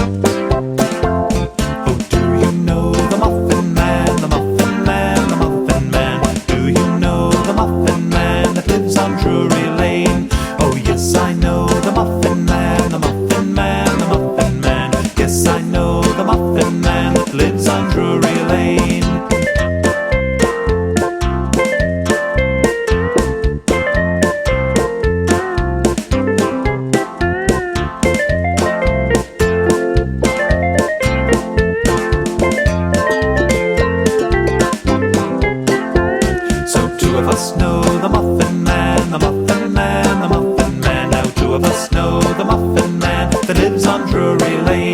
Oh, do you know the Muffin Man, the Muffin Man, the Muffin Man? Do you know the Muffin Man that lives on Drury Lane? Oh yes, I know the Muffin Man, the Muffin Man, the Muffin Man. Yes, I know the Muffin Man that lives on Drury Lane. So two of us know the Muffin Man, the Muffin Man, the Muffin Man. Now two of us know the Muffin Man that lives on Drury Lane.